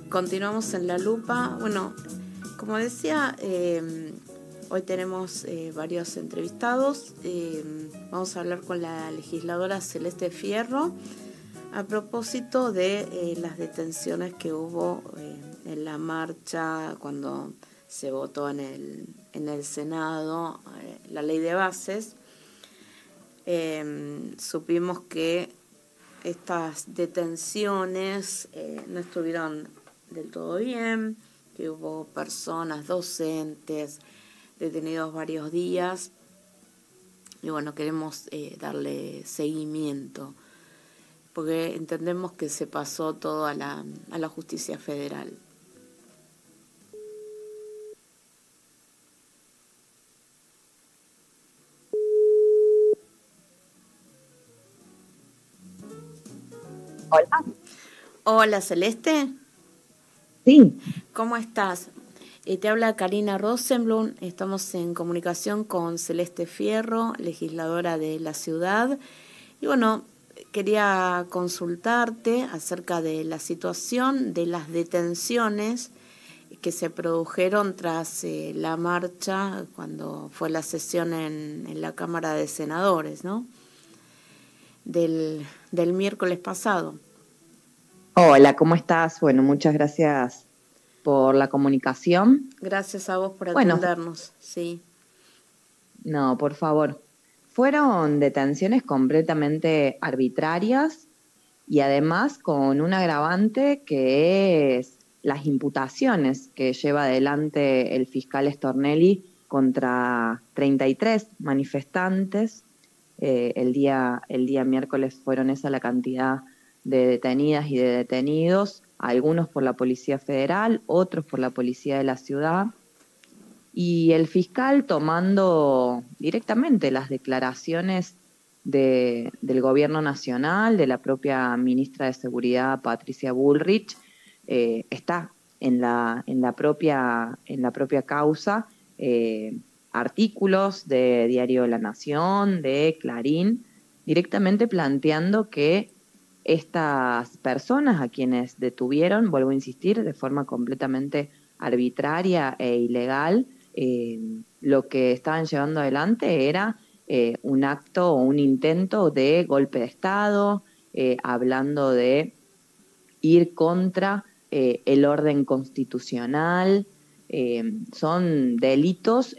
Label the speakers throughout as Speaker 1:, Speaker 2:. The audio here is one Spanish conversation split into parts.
Speaker 1: Continuamos en La Lupa. Bueno, como decía, hoy tenemos varios entrevistados. Vamos a hablar con la legisladora Celeste Fierro a propósito de las detenciones que hubo en la marcha cuando se votó en el Senado la ley de bases. Supimos que estas detenciones no estuvieron del todo bien, que hubo personas, docentes, detenidos varios días. Y bueno, queremos darle seguimiento, porque entendemos que se pasó todo a la justicia federal.
Speaker 2: Hola.
Speaker 1: Hola, Celeste.
Speaker 2: Sí.
Speaker 1: ¿Cómo estás? Te habla Karina Rosenblum. Estamos en comunicación con Celeste Fierro, legisladora de la ciudad. Y bueno, quería consultarte acerca de la situación de las detenciones que se produjeron tras la marcha cuando fue la sesión en la Cámara de Senadores, ¿no? Del miércoles pasado.
Speaker 2: Hola, ¿cómo estás? Bueno, muchas gracias por la comunicación.
Speaker 1: Gracias a vos por
Speaker 2: Bueno,
Speaker 1: atendernos, sí.
Speaker 2: no, por favor. Fueron detenciones completamente arbitrarias y además con un agravante que es las imputaciones que lleva adelante el fiscal Stornelli contra 33 manifestantes. El día miércoles fueron esa la cantidad de detenidas y de detenidos, algunos por la Policía Federal, otros por la Policía de la Ciudad. Y el fiscal, tomando directamente las declaraciones del gobierno nacional, de la propia ministra de Seguridad, Patricia Bullrich, está en la propia causa, artículos de Diario de la Nación, de Clarín, directamente planteando que estas personas a quienes detuvieron, vuelvo a insistir, de forma completamente arbitraria e ilegal, lo que estaban llevando adelante era un acto o un intento de golpe de Estado, hablando de ir contra el orden constitucional. Son delitos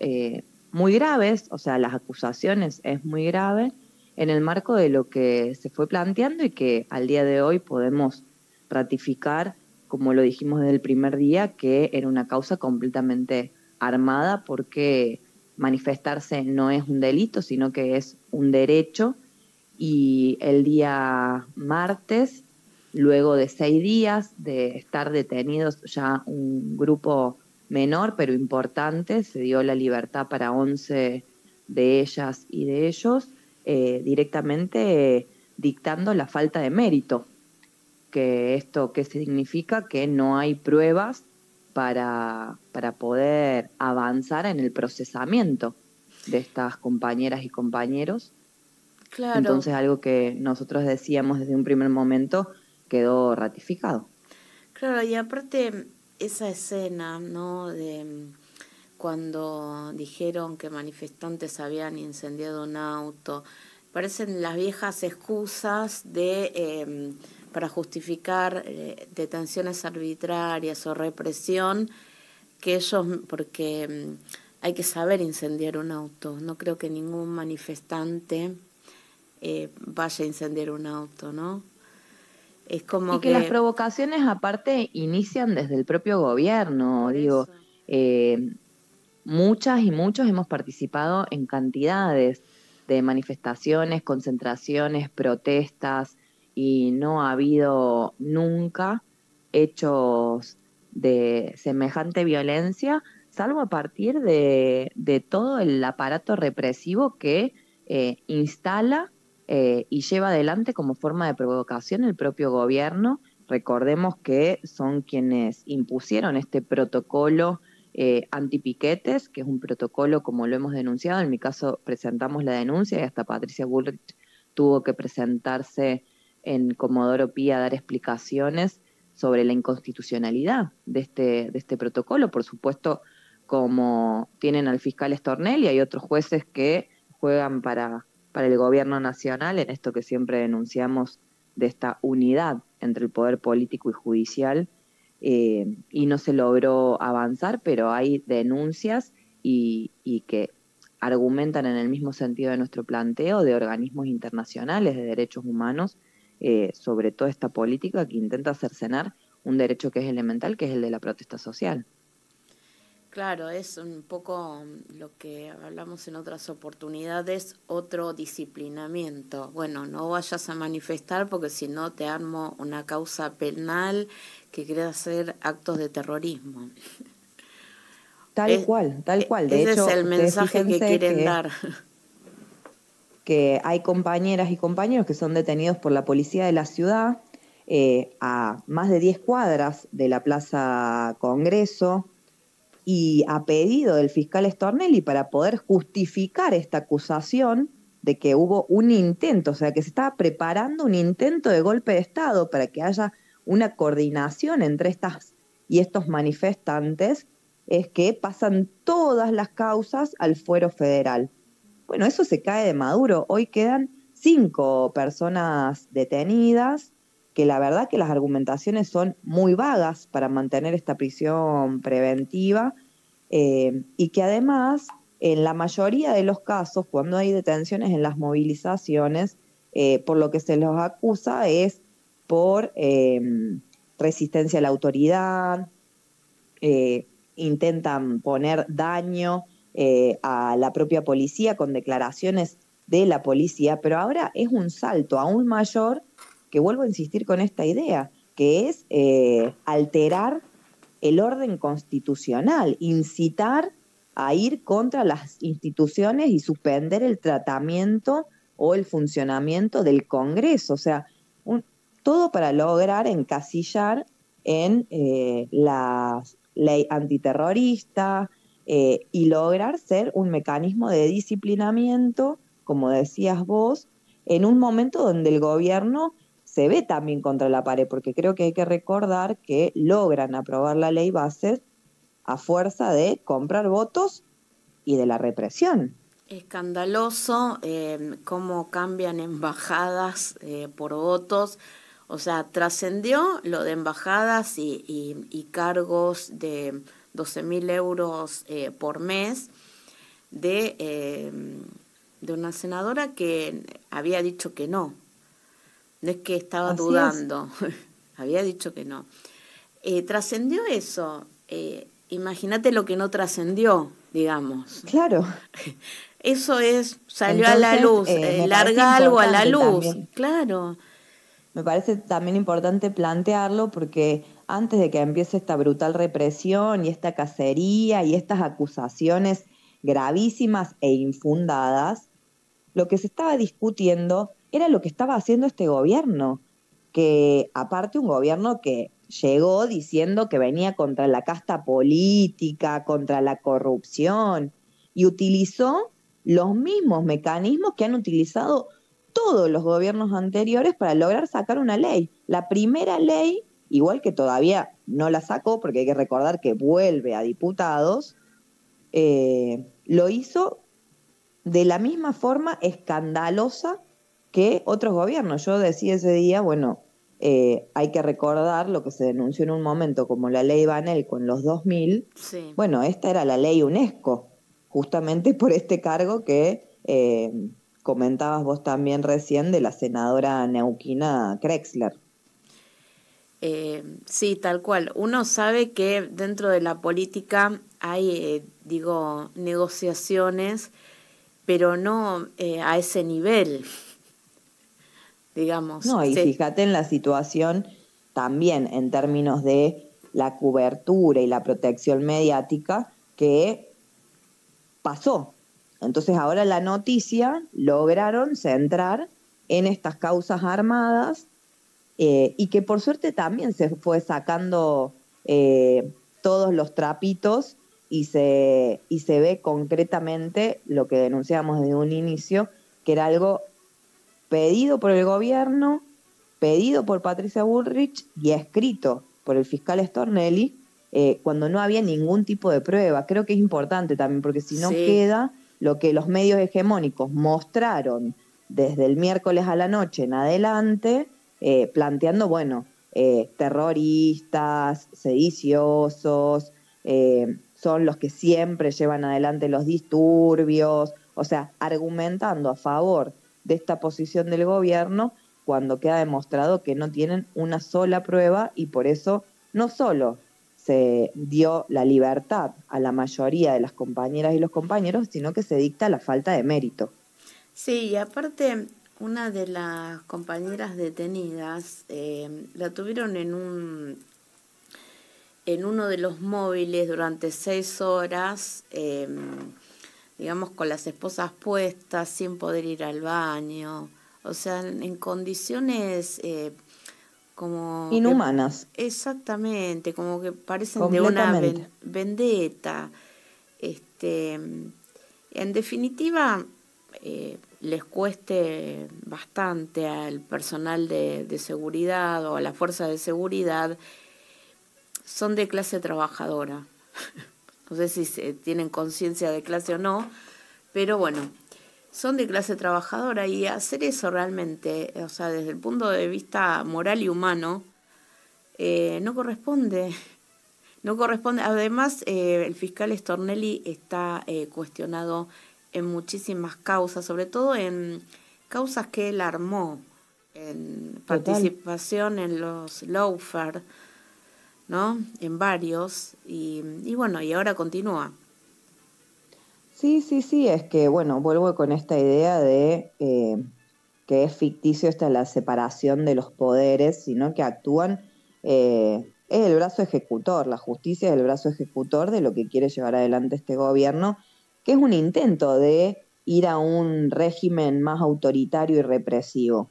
Speaker 2: muy graves, o sea, las acusaciones es muy grave en el marco de lo que se fue planteando y que al día de hoy podemos ratificar, como lo dijimos desde el primer día, que era una causa completamente armada, porque manifestarse no es un delito, sino que es un derecho. Y el día martes, luego de 6 días de estar detenidos ya un grupo menor pero importante, se dio la libertad para 11 de ellas y de ellos, directamente dictando la falta de mérito. Que esto qué significa, que no hay pruebas para poder avanzar en el procesamiento de estas compañeras y compañeros.
Speaker 1: Claro.
Speaker 2: Entonces, algo que nosotros decíamos desde un primer momento quedó ratificado.
Speaker 1: Claro, y aparte esa escena, ¿no? De cuando dijeron que manifestantes habían incendiado un auto, parecen las viejas excusas de para justificar detenciones arbitrarias o represión, que ellos, porque hay que saber incendiar un auto. No creo que ningún manifestante vaya a incendiar un auto, ¿no? Es como
Speaker 2: y que las provocaciones aparte inician desde el propio gobierno, digo, muchas y muchos hemos participado en cantidades de manifestaciones, concentraciones, protestas, y no ha habido nunca hechos de semejante violencia, salvo a partir de todo el aparato represivo que instala y lleva adelante como forma de provocación el propio gobierno. Recordemos que son quienes impusieron este protocolo antipiquetes, que es un protocolo, como lo hemos denunciado. En mi caso presentamos la denuncia y hasta Patricia Bullrich tuvo que presentarse en Comodoro Pi a dar explicaciones sobre la inconstitucionalidad de este protocolo. Por supuesto, como tienen al fiscal Stornelli, hay otros jueces que juegan para el gobierno nacional, en esto que siempre denunciamos de esta unidad entre el poder político y judicial, y no se logró avanzar, pero hay denuncias y que argumentan en el mismo sentido de nuestro planteo de organismos internacionales de derechos humanos sobre toda esta política que intenta cercenar un derecho que es elemental, que es el de la protesta social.
Speaker 1: Claro, es un poco lo que hablamos en otras oportunidades, otro disciplinamiento. Bueno, no vayas a manifestar porque si no te armo una causa penal que quiere hacer actos de terrorismo.
Speaker 2: Tal cual. De
Speaker 1: ese
Speaker 2: hecho,
Speaker 1: es el mensaje que quieren dar.
Speaker 2: Que hay compañeras y compañeros que son detenidos por la policía de la ciudad a más de 10 cuadras de la Plaza Congreso, y a pedido del fiscal Stornelli para poder justificar esta acusación de que hubo un intento, o sea, que se estaba preparando un intento de golpe de Estado para que haya una coordinación entre estas y estos manifestantes, es que pasan todas las causas al fuero federal. Bueno, eso se cae de Maduro. Hoy quedan 5 personas detenidas, que la verdad que las argumentaciones son muy vagas para mantener esta prisión preventiva, y que además, en la mayoría de los casos, cuando hay detenciones en las movilizaciones, por lo que se los acusa es por resistencia a la autoridad, intentan poner daño a la propia policía con declaraciones de la policía, pero ahora es un salto aún mayor, que vuelvo a insistir con esta idea, que es alterar el orden constitucional, incitar a ir contra las instituciones y suspender el tratamiento o el funcionamiento del Congreso. O sea, todo para lograr encasillar en la ley antiterrorista, y lograr ser un mecanismo de disciplinamiento, como decías vos, en un momento donde el gobierno se ve también contra la pared, porque creo que hay que recordar que logran aprobar la ley bases a fuerza de comprar votos y de la represión.
Speaker 1: Escandaloso cómo cambian embajadas por votos. O sea, trascendió lo de embajadas y cargos de 12.000 euros por mes de una senadora que había dicho que no. No es que estaba
Speaker 2: Así
Speaker 1: dudando, había dicho que no. Trascendió eso. Imagínate lo que no trascendió, digamos.
Speaker 2: Claro.
Speaker 1: Eso salió
Speaker 2: Entonces,
Speaker 1: a la luz, larga algo a la luz,
Speaker 2: también.
Speaker 1: Claro.
Speaker 2: Me parece también importante plantearlo porque antes de que empiece esta brutal represión y esta cacería y estas acusaciones gravísimas e infundadas, lo que se estaba discutiendo era lo que estaba haciendo este gobierno, que aparte un gobierno que llegó diciendo que venía contra la casta política, contra la corrupción, y utilizó los mismos mecanismos que han utilizado todos los gobiernos anteriores para lograr sacar una ley. La primera ley, igual que todavía no la sacó, porque hay que recordar que vuelve a diputados, lo hizo de la misma forma escandalosa que otros gobiernos. Yo decía ese día, bueno, hay que recordar lo que se denunció en un momento como la ley Banel con los 2000.
Speaker 1: Sí.
Speaker 2: Bueno, esta era la ley UNESCO, justamente por este cargo que comentabas vos también recién de la senadora neuquina Krexler.
Speaker 1: Sí, tal cual. Uno sabe que dentro de la política hay, negociaciones, pero no a ese nivel, digamos.
Speaker 2: No, y
Speaker 1: Sí.
Speaker 2: fíjate en la situación también en términos de la cobertura y la protección mediática que pasó. Entonces ahora la noticia lograron centrar en estas causas armadas, y que por suerte también se fue sacando todos los trapitos y se ve concretamente lo que denunciamos desde un inicio, que era algo pedido por el gobierno, pedido por Patricia Bullrich y escrito por el fiscal Stornelli, cuando no había ningún tipo de prueba. Creo que es importante también, porque si no
Speaker 1: Sí.
Speaker 2: queda lo que los medios hegemónicos mostraron desde el miércoles a la noche en adelante, planteando, bueno, terroristas, sediciosos, son los que siempre llevan adelante los disturbios, o sea, argumentando a favor de esta posición del gobierno cuando queda demostrado que no tienen una sola prueba y por eso no solo se dio la libertad a la mayoría de las compañeras y los compañeros, sino que se dicta la falta de mérito.
Speaker 1: Sí, y aparte, una de las compañeras detenidas la tuvieron en uno de los móviles durante 6 horas, digamos, con las esposas puestas, sin poder ir al baño, o sea, en condiciones como que,
Speaker 2: Inhumanas,
Speaker 1: exactamente, como que parecen de una
Speaker 2: completamente.
Speaker 1: vendetta. En definitiva, les cueste bastante al personal de seguridad o a la fuerza de seguridad, son de clase trabajadora. No sé si tienen conciencia de clase o no, pero bueno, son de clase trabajadora y hacer eso realmente, o sea, desde el punto de vista moral y humano, no corresponde. No corresponde. Además, el fiscal Stornelli está cuestionado en muchísimas causas, sobre todo en causas que él armó, en
Speaker 2: Total.
Speaker 1: participación en los lawfare, ¿no? En varios, y bueno, y ahora continúa.
Speaker 2: Sí, sí, sí, es que, bueno, vuelvo con esta idea de que es ficticio esta la separación de los poderes, sino que actúan, es el brazo ejecutor, la justicia es el brazo ejecutor de lo que quiere llevar adelante este gobierno, que es un intento de ir a un régimen más autoritario y represivo.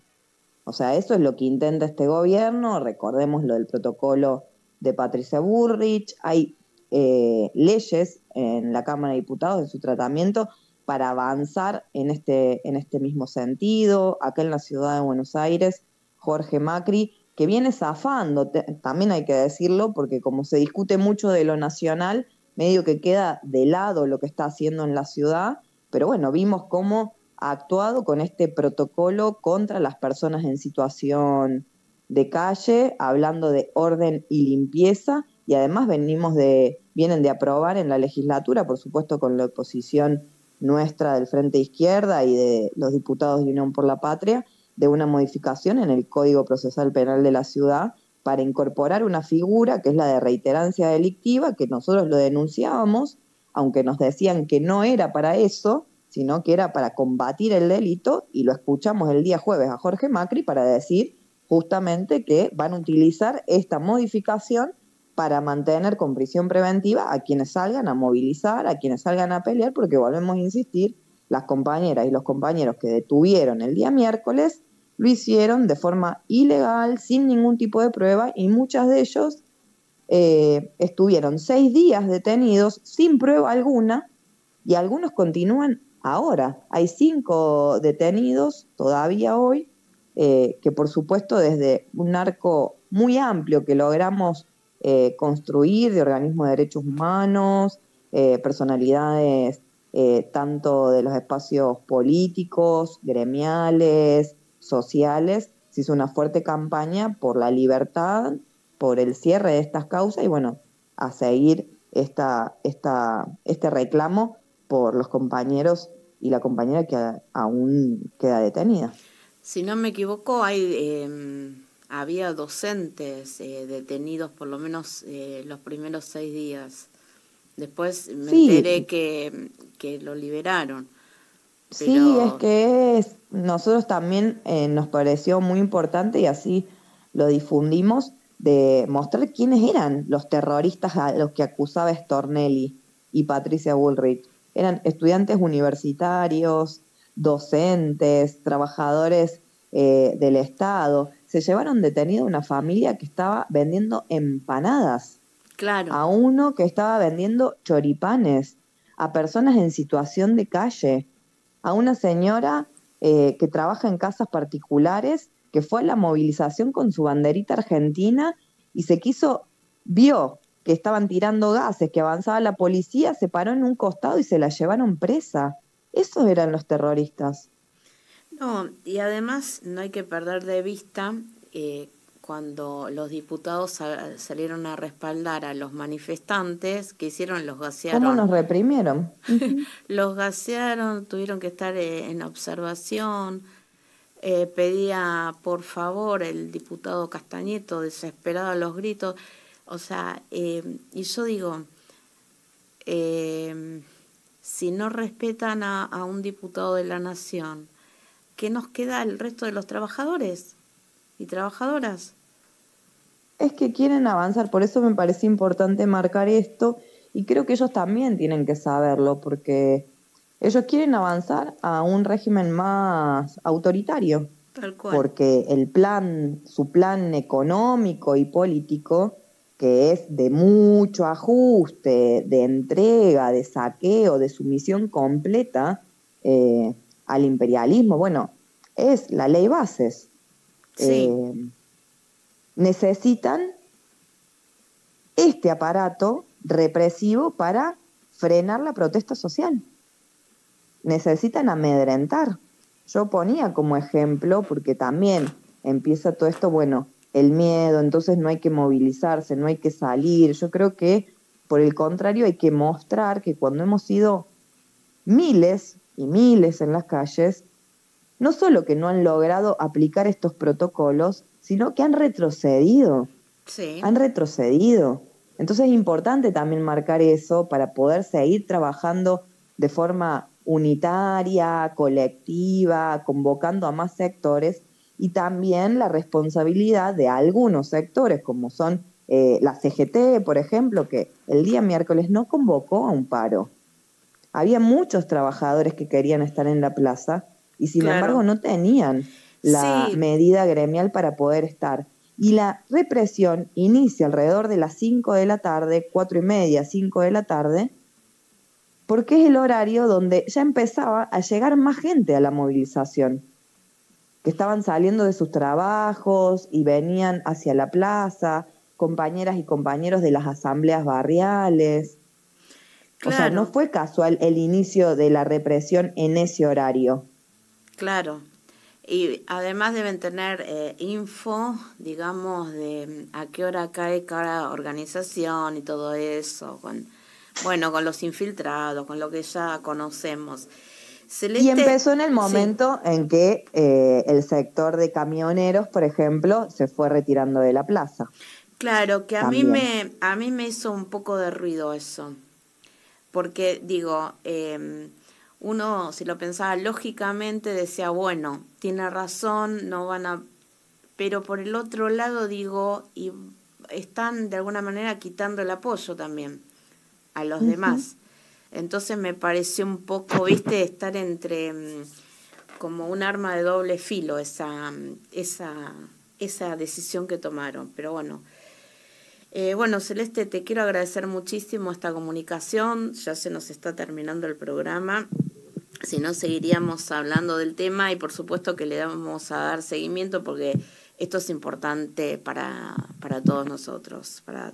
Speaker 2: O sea, eso es lo que intenta este gobierno. Recordemos lo del protocolo de Patricia Bullrich. Hay leyes en la Cámara de Diputados en su tratamiento para avanzar en este mismo sentido. Acá en la ciudad de Buenos Aires, Jorge Macri, que viene zafando, también hay que decirlo, porque como se discute mucho de lo nacional, medio que queda de lado lo que está haciendo en la ciudad, pero bueno, vimos cómo ha actuado con este protocolo contra las personas en situación de calle, hablando de orden y limpieza, y además vienen de aprobar en la legislatura, por supuesto con la oposición nuestra del Frente Izquierda y de los diputados de Unión por la Patria, de una modificación en el Código Procesal Penal de la ciudad para incorporar una figura que es la de reiterancia delictiva, que nosotros lo denunciábamos, aunque nos decían que no era para eso, sino que era para combatir el delito, y lo escuchamos el día jueves a Jorge Macri para decir justamente que van a utilizar esta modificación para mantener con prisión preventiva a quienes salgan a movilizar, a quienes salgan a pelear, porque volvemos a insistir, las compañeras y los compañeros que detuvieron el día miércoles lo hicieron de forma ilegal, sin ningún tipo de prueba, y muchos de ellos estuvieron 6 días detenidos sin prueba alguna, y algunos continúan ahora. Hay 5 detenidos todavía hoy, que por supuesto desde un arco muy amplio que logramos construir de organismos de derechos humanos, personalidades tanto de los espacios políticos, gremiales, sociales, se hizo una fuerte campaña por la libertad, por el cierre de estas causas y bueno, a seguir este reclamo por los compañeros y la compañera que aún queda detenida.
Speaker 1: Si no me equivoco, había docentes detenidos por lo menos los primeros 6 días. Después me enteré
Speaker 2: Sí,
Speaker 1: que lo liberaron,
Speaker 2: sí, es
Speaker 1: pero
Speaker 2: que nosotros también nos pareció muy importante y así lo difundimos, de mostrar quiénes eran los terroristas a los que acusaba Stornelli y Patricia Bullrich. Eran estudiantes universitarios, docentes, trabajadores del Estado. Se llevaron detenida una familia que estaba vendiendo empanadas,
Speaker 1: claro,
Speaker 2: a uno que estaba vendiendo choripanes, a personas en situación de calle, a una señora que trabaja en casas particulares, que fue a la movilización con su banderita argentina y vio que estaban tirando gases, que avanzaba la policía, se paró en un costado y se la llevaron presa. Esos eran los terroristas.
Speaker 1: No, y además no hay que perder de vista cuando los diputados salieron a respaldar a los manifestantes, que hicieron, los
Speaker 2: ¿Cómo
Speaker 1: gasearon.
Speaker 2: nos reprimieron? Uh-huh.
Speaker 1: Los gasearon, tuvieron que estar en observación. Pedía por favor el diputado Castañeto, desesperado a los gritos. O sea, y yo digo, si no respetan a un diputado de la nación, ¿qué nos queda el resto de los trabajadores y trabajadoras?
Speaker 2: Es que quieren avanzar, por eso me parece importante marcar esto, y creo que ellos también tienen que saberlo, porque ellos quieren avanzar a un régimen más autoritario,
Speaker 1: Tal cual.
Speaker 2: porque su plan económico y político, que es de mucho ajuste, de entrega, de saqueo, de sumisión completa al imperialismo, bueno, es la ley bases.
Speaker 1: Sí.
Speaker 2: Necesitan este aparato represivo para frenar la protesta social. Necesitan amedrentar. Yo ponía como ejemplo, porque también empieza todo esto, bueno, el miedo, entonces no hay que movilizarse, no hay que salir. Yo creo que, por el contrario, hay que mostrar que cuando hemos sido miles y miles en las calles, no solo que no han logrado aplicar estos protocolos, sino que han retrocedido.
Speaker 1: Sí.
Speaker 2: Han retrocedido. Entonces es importante también marcar eso para poder seguir trabajando de forma unitaria, colectiva, convocando a más sectores, y también la responsabilidad de algunos sectores, como son la CGT, por ejemplo, que el día miércoles no convocó a un paro. Había muchos trabajadores que querían estar en la plaza y sin embargo no tenían la medida gremial para poder estar. Y la represión inicia alrededor de las 5 de la tarde, 4:30, 5 de la tarde, porque es el horario donde ya empezaba a llegar más gente a la movilización, que estaban saliendo de sus trabajos y venían hacia la plaza, compañeras y compañeros de las asambleas barriales.
Speaker 1: Claro.
Speaker 2: O sea, no fue casual el inicio de la represión en ese horario.
Speaker 1: Claro. Y además deben tener info, digamos, de a qué hora cae cada organización y todo eso, con los infiltrados, con lo que ya conocemos.
Speaker 2: Celeste, y empezó en el momento en que el sector de camioneros, por ejemplo, se fue retirando de la plaza.
Speaker 1: Claro, que a mí me hizo un poco de ruido eso, porque digo, uno, si lo pensaba lógicamente, decía, bueno, tiene razón, no van a... Pero por el otro lado, digo, y están de alguna manera quitando el apoyo también a los demás. Entonces me pareció un poco, viste, estar entre como un arma de doble filo esa decisión que tomaron. Pero bueno. Bueno, Celeste, te quiero agradecer muchísimo esta comunicación. Ya se nos está terminando el programa. Si no, seguiríamos hablando del tema y por supuesto que le vamos a dar seguimiento porque esto es importante para todos nosotros, para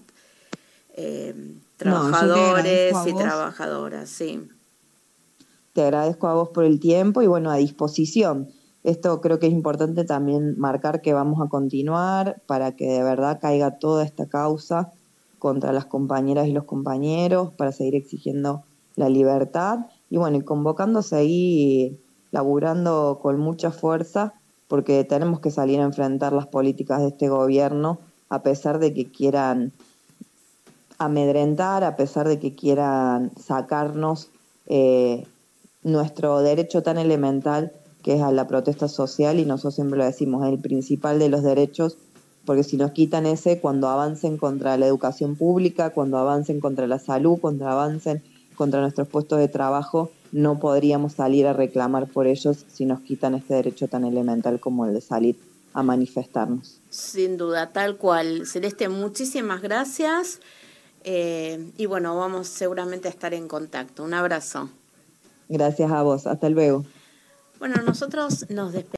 Speaker 1: trabajadores y trabajadoras, sí.
Speaker 2: Te agradezco a vos por el tiempo y bueno, a disposición. Esto creo que es importante también marcar que vamos a continuar para que de verdad caiga toda esta causa contra las compañeras y los compañeros, para seguir exigiendo la libertad y bueno, y convocando a seguir laburando con mucha fuerza, porque tenemos que salir a enfrentar las políticas de este gobierno, a pesar de que quieran amedrentar, a pesar de que quieran sacarnos nuestro derecho tan elemental que es a la protesta social, y nosotros siempre lo decimos, es el principal de los derechos, porque si nos quitan ese, cuando avancen contra la educación pública, cuando avancen contra la salud, cuando avancen contra nuestros puestos de trabajo, no podríamos salir a reclamar por ellos si nos quitan este derecho tan elemental como el de salir a manifestarnos.
Speaker 1: Sin duda, tal cual. Celeste, muchísimas gracias. Y bueno, vamos seguramente a estar en contacto. Un abrazo.
Speaker 2: Gracias a vos. Hasta luego.
Speaker 1: Bueno, nosotros nos despedimos.